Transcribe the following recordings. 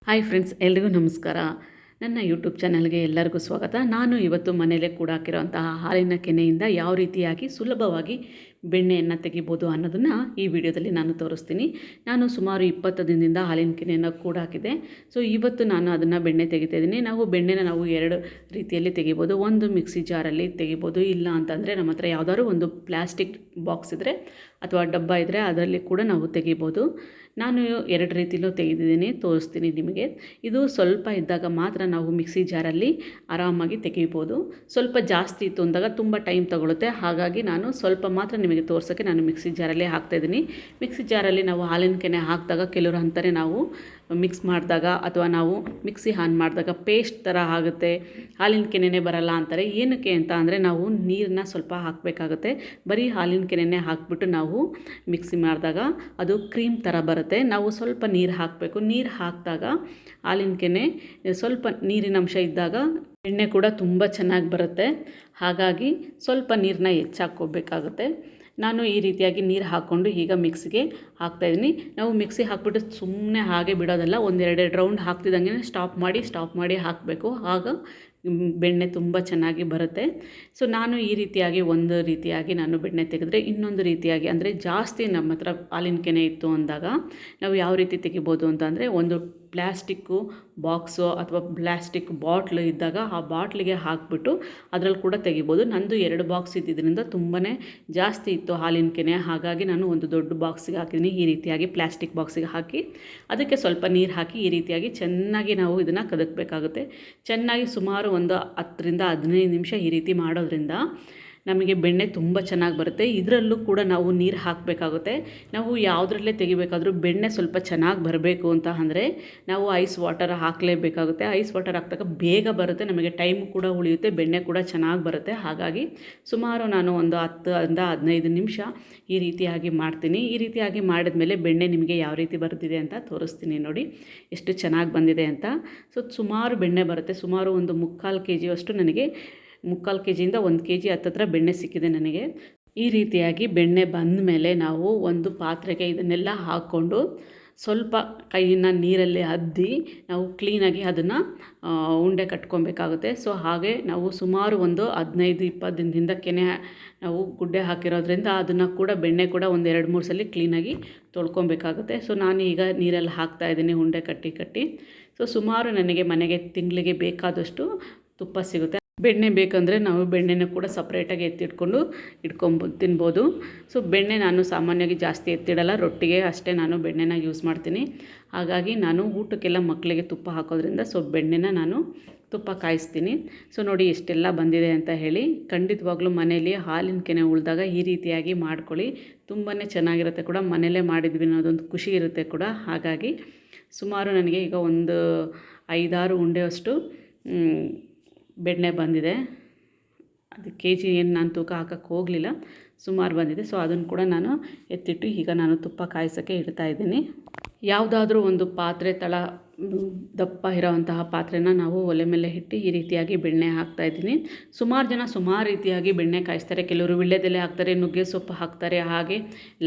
Hi friends, ಎಲ್ರಿಗೂ ನಮಸ್ಕಾರ. ನನ್ನ ಯೂಟ್ಯೂಬ್ ಚಾನಲ್ಗೆ ಎಲ್ಲರಿಗೂ ಸ್ವಾಗತ. ನಾನು ಇವತ್ತು ಮನೆಯಲ್ಲೇ ಕೂಡ ಹಾಕಿರೋಂತಹ ಹಾಲಿನ ಕೆನೆಯಿಂದ ಯಾವ ರೀತಿಯಾಗಿ ಸುಲಭವಾಗಿ ಬೆಣ್ಣೆಯನ್ನು ತೆಗಿಬೋದು ಅನ್ನೋದನ್ನು ಈ ವಿಡಿಯೋದಲ್ಲಿ ನಾನು ತೋರಿಸ್ತೀನಿ. ನಾನು ಸುಮಾರು 20 ದಿನದಿಂದ ಹಾಲಿನ ಕೆನೆಯನ್ನು ಕೂಡ ಹಾಕಿದೆ. ಸೊ ಇವತ್ತು ನಾನು ಅದನ್ನು ಬೆಣ್ಣೆ ತೆಗಿತಾ ಇದ್ದೀನಿ. ನಾವು ಎರಡು ರೀತಿಯಲ್ಲಿ ತೆಗಿಬೋದು. ಒಂದು ಮಿಕ್ಸಿ ಜಾರಲ್ಲಿ ತೆಗಿಬೋದು, ಇಲ್ಲ ಅಂತಂದರೆ ನಮ್ಮ ಹತ್ರ ಯಾವುದಾದ್ರು ಒಂದು ಪ್ಲಾಸ್ಟಿಕ್ ಬಾಕ್ಸ್ ಇದ್ದರೆ ಅಥವಾ ಡಬ್ಬ ಇದ್ದರೆ ಅದರಲ್ಲಿ ಕೂಡ ನಾವು ತೆಗಿಬೋದು. ನಾನು ಎರಡು ರೀತಿಲೂ ತೆಗೆದಿದ್ದೀನಿ, ತೋರಿಸ್ತೀನಿ ನಿಮಗೆ. ಇದು ಸ್ವಲ್ಪ ಇದ್ದಾಗ ಮಾತ್ರ ನಾವು ಮಿಕ್ಸಿ ಜಾರಲ್ಲಿ ಆರಾಮಾಗಿ ತೆಗಿಬೋದು. ಸ್ವಲ್ಪ ಜಾಸ್ತಿ ಇತ್ತು ಅಂದಾಗ ತುಂಬ ಟೈಮ್ ತಗೊಳುತ್ತೆ. ಹಾಗಾಗಿ ನಾನು ಸ್ವಲ್ಪ ಮಾತ್ರ ನಿಮಗೆ ತೋರ್ಸೋಕ್ಕೆ ನಾನು ಮಿಕ್ಸಿ ಜಾರಲ್ಲೇ ಹಾಕ್ತಾಯಿದ್ದೀನಿ. ಮಿಕ್ಸಿ ಜಾರಲ್ಲಿ ನಾವು ಹಾಲಿನ ಕೆನೆ ಹಾಕಿದಾಗ ಕೆಲವರು ಅಂತಾರೆ ನಾವು ಮಿಕ್ಸ್ ಮಾಡಿದಾಗ ಅಥವಾ ನಾವು ಮಿಕ್ಸಿ ಆನ್ ಮಾಡಿದಾಗ ಪೇಸ್ಟ್ ಥರ ಆಗುತ್ತೆ, ಹಾಲಿನ ಕೆನೆನೇ ಬರಲ್ಲ ಅಂತಾರೆ. ಏನಕ್ಕೆ ಅಂತ ಅಂದರೆ ನಾವು ನೀರನ್ನ ಸ್ವಲ್ಪ ಹಾಕಬೇಕಾಗುತ್ತೆ. ಬರೀ ಹಾಲಿನ ಕೆನೆನೇ ಹಾಕಿಬಿಟ್ಟು ನಾವು ಮಿಕ್ಸಿ ಮಾಡಿದಾಗ ಅದು ಕ್ರೀಮ್ ಥರ ಬರುತ್ತೆ. ನಾವು ಸ್ವಲ್ಪ ನೀರು ಹಾಕಬೇಕು. ನೀರು ಹಾಕಿದಾಗ ಹಾಲಿನ ಕೆನೆ ಸ್ವಲ್ಪ ನೀರಿನ ಅಂಶ ಇದ್ದಾಗ ಎಣ್ಣೆ ಕೂಡ ತುಂಬ ಚೆನ್ನಾಗಿ ಬರುತ್ತೆ. ಹಾಗಾಗಿ ಸ್ವಲ್ಪ ನೀರನ್ನ ಹೆಚ್ಚಾಕೋಬೇಕಾಗುತ್ತೆ. ನಾನು ಈ ರೀತಿಯಾಗಿ ನೀರು ಹಾಕ್ಕೊಂಡು ಈಗ ಮಿಕ್ಸಿಗೆ ಹಾಕ್ತಾಯಿದ್ದೀನಿ. ನಾವು ಮಿಕ್ಸಿ ಹಾಕ್ಬಿಟ್ಟು ಸುಮ್ಮನೆ ಹಾಗೆ ಬಿಡೋದಲ್ಲ, ಒಂದೆರಡು ರೌಂಡ್ ಹಾಕ್ತಿದ್ದಂಗೆ ಸ್ಟಾಪ್ ಮಾಡಿ ಹಾಕಬೇಕು. ಆಗ ಬೆಣ್ಣೆ ತುಂಬ ಚೆನ್ನಾಗಿ ಬರುತ್ತೆ. ಸೊ ನಾನು ಈ ರೀತಿಯಾಗಿ ಒಂದು ರೀತಿಯಾಗಿ ನಾನು ಬೆಣ್ಣೆ ತೆಗೆದ್ರೆ, ಇನ್ನೊಂದು ರೀತಿಯಾಗಿ ಅಂದರೆ ಜಾಸ್ತಿ ನಮ್ಮ ಹತ್ರ ಹಾಲಿನ ಕೆನೆ ಇತ್ತು ಅಂದಾಗ ನಾವು ಯಾವ ರೀತಿ ತೆಗಿಬೋದು ಅಂತ ಅಂದರೆ, ಒಂದು ಪ್ಲ್ಯಾಸ್ಟಿಕ್ಕು ಬಾಕ್ಸು ಅಥವಾ ಪ್ಲ್ಯಾಸ್ಟಿಕ್ ಬಾಟ್ಲು ಇದ್ದಾಗ ಆ ಬಾಟ್ಲಿಗೆ ಹಾಕಿಬಿಟ್ಟು ಅದರಲ್ಲಿ ಕೂಡ ತೆಗಿಬೋದು. ನಂದು 2 ಬಾಕ್ಸ್ ಇದ್ದಿದ್ದರಿಂದ ತುಂಬಾ ಜಾಸ್ತಿ ಇತ್ತು ಹಾಲಿನ ಕೆನೆ. ಹಾಗಾಗಿ ನಾನು ಒಂದು ದೊಡ್ಡ ಬಾಕ್ಸಿಗೆ ಹಾಕಿದ್ದೀನಿ. ಈ ರೀತಿಯಾಗಿ ಪ್ಲ್ಯಾಸ್ಟಿಕ್ ಬಾಕ್ಸಿಗೆ ಹಾಕಿ ಅದಕ್ಕೆ ಸ್ವಲ್ಪ ನೀರು ಹಾಕಿ ಈ ರೀತಿಯಾಗಿ ಚೆನ್ನಾಗಿ ನಾವು ಇದನ್ನು ಕದಕಬೇಕಾಗುತ್ತೆ. ಚೆನ್ನಾಗಿ ಸುಮಾರು ಒಂದು 10 ರಿಂದ 15 ನಿಮಿಷ ಈ ರೀತಿ ಮಾಡೋದ್ರಿಂದ ನಮಗೆ ಬೆಣ್ಣೆ ತುಂಬ ಚೆನ್ನಾಗಿ ಬರುತ್ತೆ. ಇದರಲ್ಲೂ ಕೂಡ ನಾವು ನೀರು ಹಾಕಬೇಕಾಗುತ್ತೆ. ನಾವು ಯಾವುದ್ರಲ್ಲೇ ತೆಗಿಬೇಕಾದ್ರೂ ಬೆಣ್ಣೆ ಸ್ವಲ್ಪ ಚೆನ್ನಾಗಿ ಬರಬೇಕು ಅಂತ ಅಂದರೆ ನಾವು ಐಸ್ ವಾಟರ್ ಹಾಕಲೇಬೇಕಾಗುತ್ತೆ. ಐಸ್ ವಾಟರ್ ಹಾಕಿದಾಗ ಬೇಗ ಬರುತ್ತೆ, ನಮಗೆ ಟೈಮ್ ಕೂಡ ಉಳಿಯುತ್ತೆ, ಬೆಣ್ಣೆ ಕೂಡ ಚೆನ್ನಾಗಿ ಬರುತ್ತೆ. ಹಾಗಾಗಿ ಸುಮಾರು ನಾನು ಒಂದು 10 ರಿಂದ 15 ನಿಮಿಷ ಈ ರೀತಿಯಾಗಿ ಮಾಡ್ತೀನಿ. ಈ ರೀತಿಯಾಗಿ ಮಾಡಿದ್ಮೇಲೆ ಬೆಣ್ಣೆ ನಿಮಗೆ ಯಾವ ರೀತಿ ಬರ್ತಿದೆ ಅಂತ ತೋರಿಸ್ತೀನಿ ನೋಡಿ, ಎಷ್ಟು ಚೆನ್ನಾಗಿ ಬಂದಿದೆ ಅಂತ. ಸೊ ಸುಮಾರು ಬೆಣ್ಣೆ ಬರುತ್ತೆ. ಸುಮಾರು ಒಂದು 3/4 kg ನನಗೆ 3/4 kg 1 kg ಹತ್ತತ್ರ ಬೆಣ್ಣೆ ಸಿಕ್ಕಿದೆ ನನಗೆ. ಈ ರೀತಿಯಾಗಿ ಬೆಣ್ಣೆ ಬಂದ ಮೇಲೆ ನಾವು ಒಂದು ಪಾತ್ರೆಗೆ ಇದನ್ನೆಲ್ಲ ಹಾಕ್ಕೊಂಡು ಸ್ವಲ್ಪ ಕೈಯನ್ನು ನೀರಲ್ಲಿ ಅದ್ದಿ ನಾವು ಕ್ಲೀನಾಗಿ ಅದನ್ನು ಉಂಡೆ ಕಟ್ಕೊಬೇಕಾಗುತ್ತೆ. ಸೊ ಹಾಗೆ ನಾವು ಸುಮಾರು ಒಂದು 15-20 ದಿನದಿಂದ ಕೆನೆ ನಾವು ಗುಡ್ಡೆ ಹಾಕಿರೋದ್ರಿಂದ ಅದನ್ನು ಕೂಡ ಬೆಣ್ಣೆ ಕೂಡ ಒಂದು 2-3 ಸಲ ಕ್ಲೀನಾಗಿ ತೊಳ್ಕೊಬೇಕಾಗುತ್ತೆ. ಸೊ ನಾನು ಈಗ ನೀರಲ್ಲಿ ಹಾಕ್ತಾಯಿದ್ದೀನಿ ಉಂಡೆ ಕಟ್ಟಿ. ಸೊ ಸುಮಾರು ನನಗೆ ಮನೆಗೆ ತಿಂಗಳಿಗೆ ಬೇಕಾದಷ್ಟು ತುಪ್ಪ ಸಿಗುತ್ತೆ. ಬೆಣ್ಣೆ ಬೇಕಂದರೆ ನಾವು ಬೆಣ್ಣೆನೂ ಕೂಡ ಸಪ್ರೇಟಾಗಿ ಇಟ್ಕೊಂಡು ತಿನ್ಬೋದು. ಸೊ ಬೆಣ್ಣೆ ನಾನು ಸಾಮಾನ್ಯವಾಗಿ ಜಾಸ್ತಿ ಎತ್ತಿಡಲ್ಲ, ರೊಟ್ಟಿಗೆ ಅಷ್ಟೇ ನಾನು ಬೆಣ್ಣೆನ ಯೂಸ್ ಮಾಡ್ತೀನಿ. ಹಾಗಾಗಿ ನಾನು ಊಟಕ್ಕೆಲ್ಲ ಮಕ್ಕಳಿಗೆ ತುಪ್ಪ ಹಾಕೋದ್ರಿಂದ ಸೊ ಬೆಣ್ಣೆನ ನಾನು ತುಪ್ಪ ಕಾಯಿಸ್ತೀನಿ. ಸೊ ನೋಡಿ ಎಷ್ಟೆಲ್ಲ ಬಂದಿದೆ ಅಂತ ಹೇಳಿ. ಖಂಡಿತವಾಗ್ಲೂ ಮನೇಲಿ ಹಾಲಿನ ಕೆನೆ ಉಳಿದಾಗ ಈ ರೀತಿಯಾಗಿ ಮಾಡ್ಕೊಳ್ಳಿ, ತುಂಬಾ ಚೆನ್ನಾಗಿರುತ್ತೆ ಕೂಡ. ಮನೆಯಲ್ಲೇ ಮಾಡಿದ್ವಿ ಅನ್ನೋದೊಂದು ಖುಷಿ ಇರುತ್ತೆ ಕೂಡ. ಹಾಗಾಗಿ ಸುಮಾರು ನನಗೆ ಈಗ ಒಂದು 5-6 ಉಂಡೆಯಷ್ಟು ಬೆಣ್ಣೆ ಬಂದಿದೆ. ಅದು kg ಏನು ನಾನು ತೂಕ ಹಾಕೋಕ್ಕೆ ಹೋಗಲಿಲ್ಲ, ಸುಮಾರು ಬಂದಿದೆ. ಸೊ ಅದನ್ನು ಕೂಡ ನಾನು ಎತ್ತಿಟ್ಟು ಈಗ ನಾನು ತುಪ್ಪ ಕಾಯಿಸೋಕ್ಕೆ ಇಡ್ತಾಯಿದ್ದೀನಿ. ಯಾವುದಾದ್ರೂ ಒಂದು ಪಾತ್ರೆ ತಳ ದಪ್ಪ ಇರೋವಂತಹ ಪಾತ್ರೆನ ನಾವು ಒಲೆ ಮೇಲೆ ಇಟ್ಟು ಈ ರೀತಿಯಾಗಿ ಬೆಣ್ಣೆ ಹಾಕ್ತಾಯಿದ್ದೀನಿ. ಸುಮಾರು ಜನ ಸುಮಾರು ರೀತಿಯಾಗಿ ಬೆಣ್ಣೆ ಕಾಯಿಸ್ತಾರೆ. ಕೆಲವರು ವೀಳ್ಯದೆಲೆ ಹಾಕ್ತಾರೆ, ನುಗ್ಗೆ ಸೊಪ್ಪು ಹಾಕ್ತಾರೆ, ಹಾಗೆ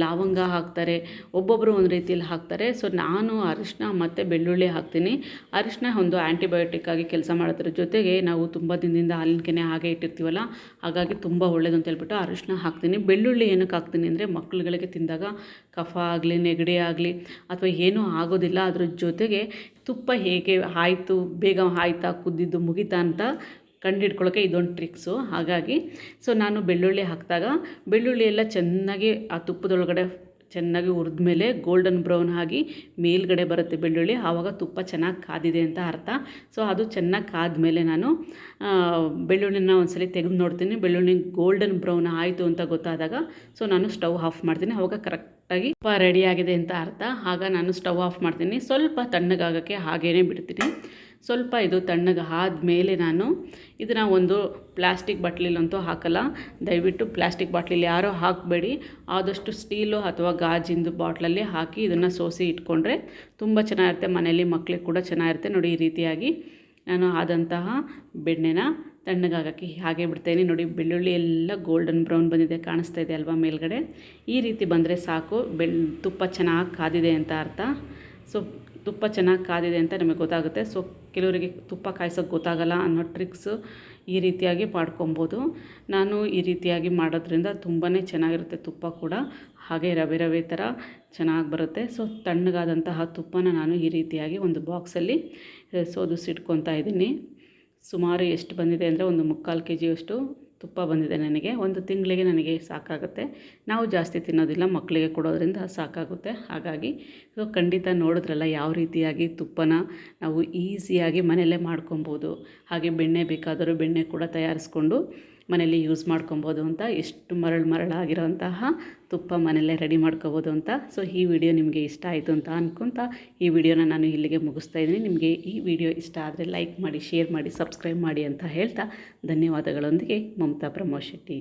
ಲವಂಗ ಹಾಕ್ತಾರೆ, ಒಬ್ಬೊಬ್ಬರು ಒಂದು ರೀತಿಯಲ್ಲಿ ಹಾಕ್ತಾರೆ. ಸೊ ನಾನು ಅರಿಶಿನ ಮತ್ತು ಬೆಳ್ಳುಳ್ಳಿ ಹಾಕ್ತೀನಿ. ಅರಿಶಿನ ಒಂದು ಆ್ಯಂಟಿಬಯೋಟಿಕ್ ಆಗಿ ಕೆಲಸ ಮಾಡೋದ್ರ ಜೊತೆಗೆ ನಾವು ತುಂಬ ದಿನದಿಂದ ಹಾಲಿನ ಕೆನೆ ಹಾಗೆ ಇಟ್ಟಿರ್ತೀವಲ್ಲ, ಹಾಗಾಗಿ ತುಂಬ ಒಳ್ಳೆಯದು ಅಂತ ಹೇಳ್ಬಿಟ್ಟು ಅರಿಶಿನ ಹಾಕ್ತೀನಿ. ಬೆಳ್ಳುಳ್ಳಿ ಏನಕ್ಕೆ ಹಾಕ್ತೀನಿ ಅಂದರೆ ಮಕ್ಕಳುಗಳಿಗೆ ತಿಂದಾಗ ಕಫ ಆಗಲಿ ನೆಗಡಿ ಆಗಲಿ ಅಥವಾ ಏನೂ ಆಗೋದಿಲ್ಲ. ಅದ್ರ ಜೊತೆಗೆ ತುಪ್ಪ ಹೇಗೆ ಆಯಿತು, ಬೇಗ ಆಯ್ತಾ, ಕುದ್ದಿದ್ದು ಮುಗಿತಾ ಅಂತ ಕಂಡಿಡ್ಕೊಳ್ಳೋಕ್ಕೆ ಇದೊಂದು ಟ್ರಿಕ್ಸು. ಹಾಗಾಗಿ ಸೊ ನಾನು ಬೆಳ್ಳುಳ್ಳಿ ಹಾಕಿದಾಗ ಬೆಳ್ಳುಳ್ಳಿ ಎಲ್ಲ ಚೆನ್ನಾಗಿ ಆ ತುಪ್ಪದೊಳಗಡೆ ಚೆನ್ನಾಗಿ ಹುರಿದ ಮೇಲೆ ಗೋಲ್ಡನ್ ಬ್ರೌನ್ ಆಗಿ ಮೇಲ್ಗಡೆ ಬರುತ್ತೆ ಬೆಳ್ಳುಳ್ಳಿ, ಆವಾಗ ತುಪ್ಪ ಚೆನ್ನಾಗಿ ಕಾದಿದೆ ಅಂತ ಅರ್ಥ. ಸೊ ಅದು ಚೆನ್ನಾಗಿ ಕಾದ್ಮೇಲೆ ನಾನು ಬೆಳ್ಳುಳ್ಳಿನ ಒಂದ್ಸಲ ತೆಗೆದು ನೋಡ್ತೀನಿ. ಬೆಳ್ಳುಳ್ಳಿ ಗೋಲ್ಡನ್ ಬ್ರೌನ್ ಆಯಿತು ಅಂತ ಗೊತ್ತಾದಾಗ ಸೊ ನಾನು ಸ್ಟವ್ ಆಫ್ ಮಾಡ್ತೀನಿ. ಆವಾಗ ಕರೆಕ್ಟಾಗಿ ತುಪ್ಪ ರೆಡಿಯಾಗಿದೆ ಅಂತ ಅರ್ಥ. ಆಗ ನಾನು ಸ್ಟವ್ ಆಫ್ ಮಾಡ್ತೀನಿ. ಸ್ವಲ್ಪ ತಣ್ಣಗಾಗೋಕ್ಕೆ ಹಾಗೇ ಬಿಡ್ತೀನಿ. ಸ್ವಲ್ಪ ಇದು ತಣ್ಣಗೆ ಆದಮೇಲೆ ನಾನು ಇದನ್ನು ಒಂದು ಪ್ಲಾಸ್ಟಿಕ್ ಬಾಟ್ಲಿಲಂತೂ ಹಾಕಲ್ಲ. ದಯವಿಟ್ಟು ಪ್ಲಾಸ್ಟಿಕ್ ಬಾಟ್ಲಿಲಿ ಯಾರೂ ಹಾಕಬೇಡಿ. ಆದಷ್ಟು ಸ್ಟೀಲು ಅಥವಾ ಗಾಜಿಂದು ಬಾಟ್ಲಲ್ಲಿ ಹಾಕಿ ಇದನ್ನು ಸೋಸಿ ಇಟ್ಕೊಂಡ್ರೆ ತುಂಬ ಚೆನ್ನಾಗಿರುತ್ತೆ. ಮನೇಲಿ ಮಕ್ಕಳಿಗೆ ಕೂಡ ಚೆನ್ನಾಗಿರುತ್ತೆ. ನೋಡಿ ಈ ರೀತಿಯಾಗಿ ನಾನು ಆದಂತಹ ಬೆಣ್ಣೆನ ತಣ್ಣಗಾಗೋಕ್ಕೆ ಹಾಗೆ ಬಿಡ್ತೇನೆ. ನೋಡಿ ಬೆಳ್ಳುಳ್ಳಿ ಎಲ್ಲ ಗೋಲ್ಡನ್ ಬ್ರೌನ್ ಬಂದಿದೆ, ಕಾಣಿಸ್ತಾ ಇದೆ ಅಲ್ವಾ ಮೇಲ್ಗಡೆ. ಈ ರೀತಿ ಬಂದರೆ ಸಾಕು, ತುಪ್ಪ ಚೆನ್ನಾಗಿ ಕಾದಿದೆ ಅಂತ ಅರ್ಥ. ಸೊ ತುಪ್ಪ ಚೆನ್ನಾಗಿ ಕಾದಿದೆ ಅಂತ ನಮಗೆ ಗೊತ್ತಾಗುತ್ತೆ. ಸೊ ಕೆಲವರಿಗೆ ತುಪ್ಪ ಕಾಯ್ಸೋಕ್ಕೆ ಗೊತ್ತಾಗಲ್ಲ ಅನ್ನೋ ಟ್ರಿಕ್ಸು ಈ ರೀತಿಯಾಗಿ ಮಾಡ್ಕೊಬೋದು. ನಾನು ಈ ರೀತಿಯಾಗಿ ಮಾಡೋದ್ರಿಂದ ತುಂಬಾ ಚೆನ್ನಾಗಿರುತ್ತೆ ತುಪ್ಪ ಕೂಡ, ಹಾಗೆ ರವೆ ರವೆ ಥರ ಚೆನ್ನಾಗಿ ಬರುತ್ತೆ. ಸೊ ತಣ್ಣಗಾದಂತಹ ತುಪ್ಪನ ನಾನು ಈ ರೀತಿಯಾಗಿ ಒಂದು ಬಾಕ್ಸಲ್ಲಿ ಸೋದಿಸಿಟ್ಕೊತಾ ಇದ್ದೀನಿ. ಸುಮಾರು ಎಷ್ಟು ಬಂದಿದೆ ಅಂದರೆ ಒಂದು 3/4 kgಯಷ್ಟು ತುಪ್ಪ ಬಂದಿದೆ ನನಗೆ. ಒಂದು ತಿಂಗಳಿಗೆ ನನಗೆ ಸಾಕಾಗುತ್ತೆ. ನಾವು ಜಾಸ್ತಿ ತಿನ್ನೋದಿಲ್ಲ, ಮಕ್ಕಳಿಗೆ ಕೊಡೋದ್ರಿಂದ ಸಾಕಾಗುತ್ತೆ. ಹಾಗಾಗಿ ಸೊ ಖಂಡಿತ ನೋಡಿದ್ರಲ್ಲ ಯಾವ ರೀತಿಯಾಗಿ ತುಪ್ಪನ ನಾವು ಈಸಿಯಾಗಿ ಮನೆಯಲ್ಲೇ ಮಾಡ್ಕೊಬೋದು. ಹಾಗೆ ಬೆಣ್ಣೆ ಬೇಕಾದರೂ ಬೆಣ್ಣೆ ಕೂಡ ತಯಾರಿಸ್ಕೊಂಡು ಮನೇಲಿ ಯೂಸ್ ಮಾಡ್ಕೊಬೋದು ಅಂತ, ಎಷ್ಟು ಮರಳಾಗಿರೋಂತಹ ತುಪ್ಪ ಮನೆಯಲ್ಲೇ ರೆಡಿ ಮಾಡ್ಕೊಬೋದು ಅಂತ. ಸೊ ಈ ವಿಡಿಯೋ ನಿಮಗೆ ಇಷ್ಟ ಆಯಿತು ಅಂತ ಅಂದ್ಕೊತ ಈ ವಿಡಿಯೋನ ನಾನು ಇಲ್ಲಿಗೆ ಮುಗಿಸ್ತಾ ಇದ್ದೀನಿ. ನಿಮಗೆ ಈ ವಿಡಿಯೋ ಇಷ್ಟ ಆದರೆ ಲೈಕ್ ಮಾಡಿ, ಶೇರ್ ಮಾಡಿ, ಸಬ್ಸ್ಕ್ರೈಬ್ ಮಾಡಿ ಅಂತ ಹೇಳ್ತಾ ಧನ್ಯವಾದಗಳೊಂದಿಗೆ ಮಮತಾ ಪ್ರಮೋದ್ ಶೆಟ್ಟಿ.